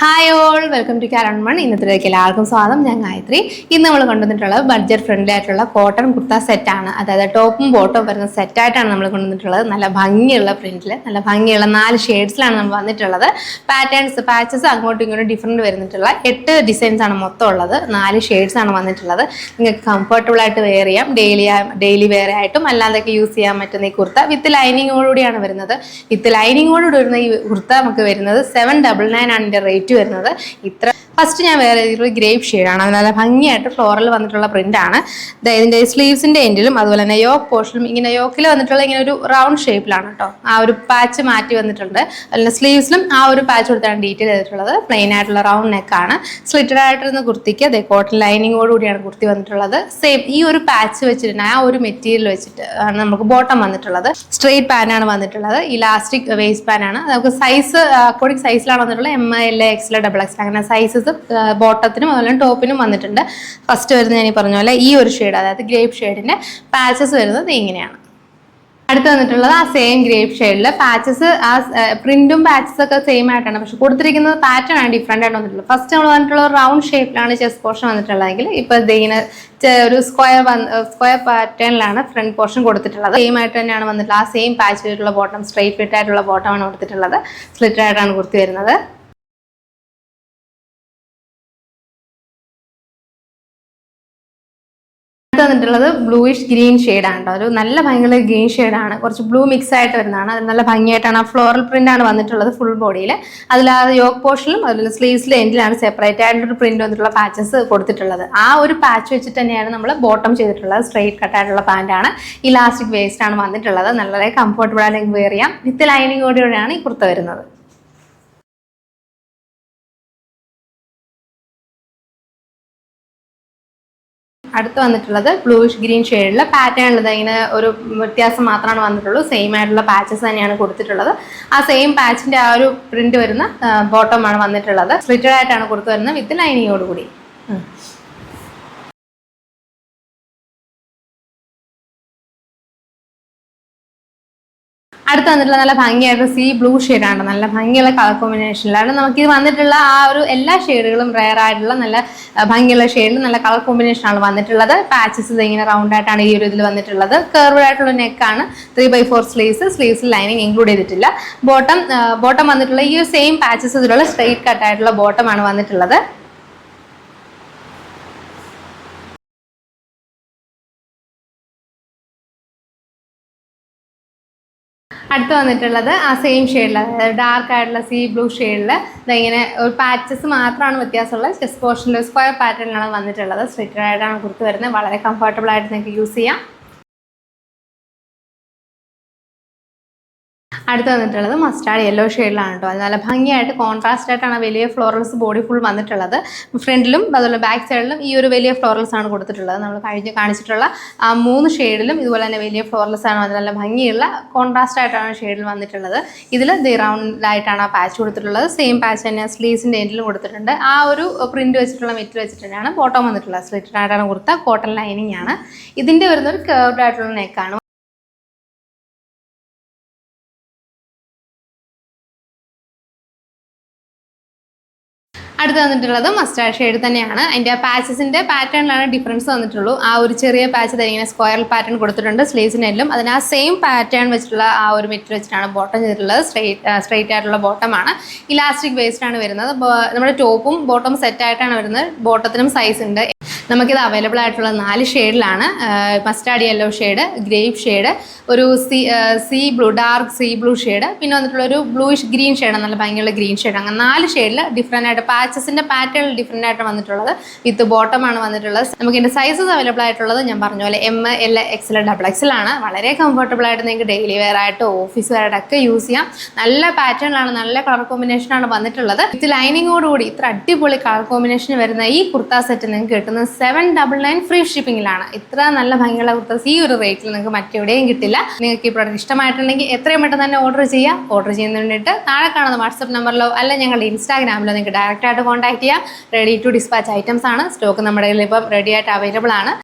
Hi all, welcome to Karan. ഇന്നത്തേക്ക് എല്ലാവർക്കും സ്വാഗതം. ഞാൻ ഗായത്രി. ഇന്ന് നമ്മൾ കൊണ്ടുവന്നിട്ടുള്ളത് ബഡ്ജറ്റ് ഫ്രണ്ട്ലി ആയിട്ടുള്ള കോട്ടൺ കുർത്ത സെറ്റാണ്. അതായത് ടോപ്പും ബോട്ടവും വരുന്ന സെറ്റായിട്ടാണ് നമ്മൾ കൊണ്ടുവന്നിട്ടുള്ളത്. നല്ല ഭംഗിയുള്ള പ്രിന്റിൽ, നല്ല ഭംഗിയുള്ള 4 ഷെയ്ഡ്സിലാണ് നമ്മൾ വന്നിട്ടുള്ളത്. പാച്ചസ് അങ്ങോട്ടും ഇങ്ങോട്ടും ഡിഫറെൻറ്റ് വരുന്നിട്ടുള്ള 8 ഡിസൈൻസ് ആണ് മൊത്തം ഉള്ളത്. 4 ഷെയ്ഡ്സ് ആണ് വന്നിട്ടുള്ളത്. നിങ്ങൾക്ക് കംഫർട്ടബിൾ ആയിട്ട് വെയർ ചെയ്യാം. ഡെയിലി വെയർ ആയിട്ടും അല്ലാതൊക്കെ യൂസ് ചെയ്യാൻ പറ്റുന്ന ഈ കുർത്ത വിത്ത് ലൈനിങ്ങോടുകൂടിയാണ് വരുന്നത്. വിത്ത് ലൈനിങ്ങോടുകൂടി വരുന്ന ഈ കുർത്ത നമുക്ക് വരുന്നത് 799 ആണ് ഇതിൻ്റെ റേറ്റ് വരുന്നത്. ഇത്ര ഫസ്റ്റ് ഞാൻ വേറെ ഒരു ഗ്രേപ്പ് ഷെയ്ഡാണ്. അത് നല്ല ഭംഗിയായിട്ട് ഫ്ലോറൽ വന്നിട്ടുള്ള പ്രിന്റ് ആണ്. ഇതിന്റെ സ്ലീവ്സിന്റെ എൻഡിലും അതുപോലെ തന്നെ യോക്ക് പോർഷനും ഇങ്ങനെ യോക്കിൽ വന്നിട്ടുള്ള ഇങ്ങനെ ഒരു റൗണ്ട് ഷേപ്പിലാണ് കേട്ടോ. ആ ഒരു പാച്ച് മാറ്റി വന്നിട്ടുണ്ട്. അതുപോലെ സ്ലീവ്സിലും ആ ഒരു പാച്ച് കൊടുത്താണ് ഡീറ്റെയിൽ ചെയ്തിട്ടുള്ളത്. പ്ലെയിൻ ആയിട്ടുള്ള റൗണ്ട് നെക്കാണ്. സ്ലിറ്റഡ് ആയിട്ടിരുന്ന കുർത്തിക്ക് അതേ കോട്ടൺ ലൈനിങ്ങോട് കൂടിയാണ് കുർത്തി വന്നിട്ടുള്ളത്. സെയിം ഈ ഒരു പാച്ച് വെച്ചിട്ടുണ്ട്, ആ ഒരു മെറ്റീരിയൽ വെച്ചിട്ട് ആണ് നമുക്ക് ബോട്ടം വന്നിട്ടുള്ളത്. സ്ട്രെയിറ്റ് പാനാണ് വന്നിട്ടുള്ളത്. ഇലാസ്റ്റിക് വേസ്റ്റ് പാനാണ്. നമുക്ക് സൈസ് അക്കോർഡിംഗ് സൈസിലാണ് വന്നിട്ടുള്ളത്. ML, XL, XXL അങ്ങനെ സൈസസ് ബോട്ടത്തിനും അതുപോലെ ടോപ്പിനും വന്നിട്ടുണ്ട്. ഫസ്റ്റ് വരുന്നത് ഞാൻ ഈ പറഞ്ഞ പോലെ ഈ ഒരു ഷെയ്ഡ്, അതായത് ഗ്രേപ്പ് ഷെയ്ഡിന്റെ പാച്ചസ് വരുന്നത് ഇങ്ങനെയാണ്. അടുത്ത് വന്നിട്ടുള്ളത് ആ സെയിം ഗ്രേപ്പ് ഷെയ്ഡിൽ പാച്ചസ്, ആ പ്രിന്റും പാച്ചസ് ഒക്കെ സെയിം ആയിട്ടാണ്, പക്ഷെ കൊടുത്തിരിക്കുന്നത് പാറ്റേൺ ആണ് ഡിഫറെന്റ് ആയിട്ട് വന്നിട്ടുള്ളത്. ഫസ്റ്റ് നമ്മൾ വന്നിട്ടുള്ള റൗണ്ട് ഷേപ്പിലാണ് ചെസ്റ്റ് പോർഷൻ വന്നിട്ടുള്ളതെങ്കിൽ ഇപ്പൊ ഇങ്ങനെ ഒരു സ്ക്വയർ പാറ്റേണിലാണ് ഫ്രണ്ട് പോർഷൻ കൊടുത്തിട്ടുള്ളത്. സെയിം ആയിട്ട് തന്നെയാണ് വന്നിട്ടുള്ളത്. ആ സെയിം പാച്ച് ആയിട്ടുള്ള ബോട്ടം, സ്ട്രൈറ്റ് ഫിറ്റ് ആയിട്ടുള്ള ബോട്ടമാണ് കൊടുത്തിട്ടുള്ളത്. സ്ലിറ്റഡ് ആയിട്ടാണ് കുർത്തി വരുന്നത്. വന്നിട്ടുള്ളത് ബ്ലൂയിഷ് ഗ്രീൻ ഷെയ്ഡാണ് കേട്ടോ. ഒരു നല്ല ഭയങ്കര ഗ്രീൻ ഷെയ്ഡാണ്, കുറച്ച് ബ്ലൂ മിക്സ് ആയിട്ട് വരുന്നതാണ്. അത് നല്ല ഭംഗിയായിട്ടാണ് ആ ഫ്ലോറൽ പ്രിന്റ് ആണ് വന്നിട്ടുള്ളത് ഫുൾ ബോഡിയിൽ. അതിൽ ആ യോക്ക് പോർഷനിലും അതുപോലെ സ്ലീവ്സിലെ എൻഡിലാണ് സെപ്പറേറ്റ് ആയിട്ടൊരു പ്രിന്റ് വന്നിട്ടുള്ള പാച്ചസ് കൊടുത്തിട്ടുള്ളത്. ആ ഒരു പാച്ച് വെച്ചിട്ട് തന്നെയാണ് നമ്മൾ ബോട്ടം ചെയ്തിട്ടുള്ളത്. സ്ട്രെയിറ്റ് കട്ടായിട്ടുള്ള പാൻറ്റാണ്. ഇലാസ്റ്റിക് വേസ്റ്റ് ആണ് വന്നിട്ടുള്ളത്. നല്ല കംഫർട്ടബിൾ ആയിട്ട് വെയർ ചെയ്യാം. വിത്ത് ലൈനിങ്ങോടെയാണ് ഈ കുർത്ത വരുന്നത്. അടുത്ത് വന്നിട്ടുള്ളത് ബ്ലൂയിഷ് ഗ്രീൻ ഷെയ്ഡിലെ പാറ്റേണിൽ ഇങ്ങനെ ഒരു വ്യത്യാസം മാത്രമാണ് വന്നിട്ടുള്ളൂ. സെയിം ആയിട്ടുള്ള പാച്ചസ് തന്നെയാണ് കൊടുത്തിട്ടുള്ളത്. ആ സെയിം പാച്ചിന്റെ ആ ഒരു പ്രിന്റ് വരുന്ന ബോട്ടമാണ് വന്നിട്ടുള്ളത്. സ്ലിറ്റഡ് ആയിട്ടാണ് കൊടുത്തു വരുന്നത് വിത്ത് ലൈനിങ്ങോടുകൂടി. അടുത്ത് വന്നിട്ടുള്ള നല്ല ഭംഗിയായിട്ട് സീ ബ്ലൂ ഷെയ്ഡാണ്. നല്ല ഭംഗിയുള്ള കളർ കോമ്പിനേഷനിലാണ് നമുക്കിത് വന്നിട്ടുള്ള. ആ ഒരു എല്ലാ ഷെയ്ഡുകളും റെയർ ആയിട്ടുള്ള നല്ല ഭംഗിയുള്ള ഷെയ്ഡിൽ നല്ല കളർ കോമ്പിനേഷനാണ് വന്നിട്ടുള്ളത്. പാച്ചസ് ഇങ്ങനെ റൗണ്ട് ആയിട്ടാണ് ഈ ഒരു ഇതിൽ വന്നിട്ടുള്ളത്. കർവ്ഡ് ആയിട്ടുള്ള നെക്കാണ്. 3/4 സ്ലീവ്സിൽ ലൈനിങ് ഇൻക്ലൂഡ് ചെയ്തിട്ടില്ല. ബോട്ടം വന്നിട്ടുള്ള ഈ ഒരു സെയിം പാച്ചസ് ഇതിലുള്ള സ്ട്രെയിറ്റ് കട്ട് ആയിട്ടുള്ള ബോട്ടമാണ് വന്നിട്ടുള്ളത്. അടുത്ത് വന്നിട്ടുള്ളത് ആ സെയിം ഷെയ്ഡിൽ, അതായത് ഡാർക്ക് ആയിട്ടുള്ള സീ ബ്ലൂ ഷെയ്ഡിൽ ഇങ്ങനെ ഒരു പാച്ചസ് മാത്രമാണ് വ്യത്യാസമുള്ളത്. ചെസ്റ്റ് പോർഷനിൽ സ്ക്വയർ പാറ്റേണിലാണ് വന്നിട്ടുള്ളത്. സ്ട്രെയിറ്റഡ് ആയിട്ടാണ് കുർത്തി വരുന്നത്. വളരെ കംഫർട്ടബിൾ ആയിട്ട് നിങ്ങൾക്ക് യൂസ് ചെയ്യാം. അടുത്ത് വന്നിട്ടുള്ളത് മസ്റ്റാർഡ് യെല്ലോ ഷെയ്ഡിലാണ് കേട്ടോ. അത് നല്ല ഭംഗിയായിട്ട് കോൺട്രാസ്റ്റ് ആയിട്ടാണ് വലിയ ഫ്ലോറൽസ് ബോഡി ഫുൾ വന്നിട്ടുള്ളത്. ഫ്രണ്ടിലും അതുപോലെ ബാക്ക് സൈഡിലും ഈ ഒരു വലിയ ഫ്ലോറൽസ് ആണ് കൊടുത്തിട്ടുള്ളത്. നമ്മൾ കാണിച്ചിട്ടുള്ള ആ 3 ഷെയ്ഡിലും ഇതുപോലെ തന്നെ വലിയ ഫ്ലോറൽസ് ആണ്. അത് നല്ല ഭംഗിയുള്ള കോൺട്രാസ്റ്റ് ആയിട്ടാണ് ഷെയ്ഡിൽ വന്നിട്ടുള്ളത്. ഇതിൽ റൗണ്ടിലായിട്ടാണ് ആ പാച്ച് കൊടുത്തിട്ടുള്ളത്. സെയിം പാച്ച് തന്നെ സ്ലീവ്സിൻ്റെ എൻഡിലും കൊടുത്തിട്ടുണ്ട്. ആ ഒരു പ്രിന്റ് വെച്ചിട്ടുള്ള മെറ്റീരിയൽ വെച്ചിട്ട് തന്നെയാണ് ബോട്ടം വന്നിട്ടുള്ളത്. സ്ലിറ്റഡ് ആയിട്ടാണ് കൊടുത്ത കോട്ടൺ ലൈനിങ് ആണ്. ഇതിൻ്റെ വരുന്ന ഒരു കർവ്ഡ് ആയിട്ടുള്ള നെക്കാണ്. അടുത്ത് വന്നിട്ടുള്ളത് മസ്റ്റാർഡ് ഷെയ്ഡ് തന്നെയാണ്. അതിൻ്റെ പാച്ചസിൻ്റെ പാറ്റേണിലാണ് ഡിഫറൻസ് വന്നിട്ടുള്ളൂ. ആ ഒരു ചെറിയ പാച്ച് ഇങ്ങനെ സ്ക്വയർ പാറ്റേൺ കൊടുത്തിട്ടുണ്ട് സ്ലീവ്സിനെല്ലാം. അതിന് ആ സെയിം പാറ്റേൺ വെച്ചിട്ടുള്ള ആ ഒരു മെറ്റീരിയൽ വെച്ചിട്ടാണ് ബോട്ടം ചെയ്തിട്ടുള്ളത്. സ്ട്രെയിറ്റ് ആയിട്ടുള്ള ബോട്ടമാണ്. ഇലാസ്റ്റിക് വേസ്റ്റ് ആണ് വരുന്നത്. നമ്മുടെ ടോപ്പും ബോട്ടം സെറ്റ് ആയിട്ടാണ് വരുന്നത്. ബോട്ടത്തിനും സൈസ് ഉണ്ട്. നമുക്കിത് അവൈലബിൾ ആയിട്ടുള്ള 4 ഷെയ്ഡിലാണ്. Mustard yellow shade, grape shade, ഒരു sea blue, dark sea blue shade, പിന്നെ വന്നിട്ടുള്ള ഒരു ബ്ലൂയിഷ് ഗ്രീൻ ഷെയ്ഡ്, നല്ല ഭംഗിയുള്ള ഗ്രീൻ ഷെയ്ഡ്. അങ്ങനെ 4 ഷെയ്ഡിൽ ഡിഫറെൻ്റ് ആയിട്ട് പാച്ചസിൻ്റെ പാറ്റേൺ ഡിഫറെൻ്റ് ആയിട്ട് വന്നിട്ടുള്ളത്. വിത്ത് ബോട്ടമാണ് വന്നിട്ടുള്ളത്. നമുക്ക് ഇതിൻ്റെ സൈസസ് അവൈലബിൾ ആയിട്ടുള്ളത് ഞാൻ പറഞ്ഞ പോലെ ML, XL, XXL ആണ്. വളരെ കംഫർട്ടബിൾ ആയിട്ട് നിങ്ങൾക്ക് ഡെയിലി വെയർ ആയിട്ട് ഓഫീസ് വെയർ ആയിട്ടൊക്കെ യൂസ് ചെയ്യാം. നല്ല പാറ്റേണിലാണ്, നല്ല കളർ കോമ്പിനേഷനാണ് വന്നിട്ടുള്ളത്. വിത്ത് ലൈനിങ്ങോടുകൂടി ഇത്ര അടിപൊളി കളർ കോമ്പിനേഷൻ വരുന്ന ഈ കുർത്ത സെറ്റ് നിങ്ങൾക്ക് കിട്ടുന്നത് 799 ഫ്രീ ഷിപ്പിംഗിലാണ്. ഇത്ര നല്ല ഭംഗിയുള്ള കുർത്തസ് ഈ ഒരു റേറ്റിൽ നിങ്ങൾക്ക് മറ്റെവിടെയും കിട്ടില്ല. നിങ്ങൾക്ക് ഈ പ്രോഡക്റ്റ് ഇഷ്ടമായിട്ടുണ്ടെങ്കിൽ എത്രയും പെട്ടെന്ന് തന്നെ ഓർഡർ ചെയ്യുക. ഓർഡർ ചെയ്യുന്നതിന് വേണ്ടിയിട്ട് താഴെ കാണുന്ന വാട്സപ്പ് നമ്പറിലോ അല്ല ഞങ്ങളുടെ ഇൻസ്റ്റാഗ്രാമിലോ നിങ്ങൾക്ക് ഡയറക്റ്റ് ആയിട്ട് കോൺടാക്ട് ചെയ്യാം. റെഡി ടു ഡിസ്പാച്ച് ഐറ്റംസ് ആണ്. സ്റ്റോക്ക് നമ്മുടെ കയ്യിൽ ഇപ്പം റെഡി ആയിട്ട് അവൈലബിൾ ആണ്.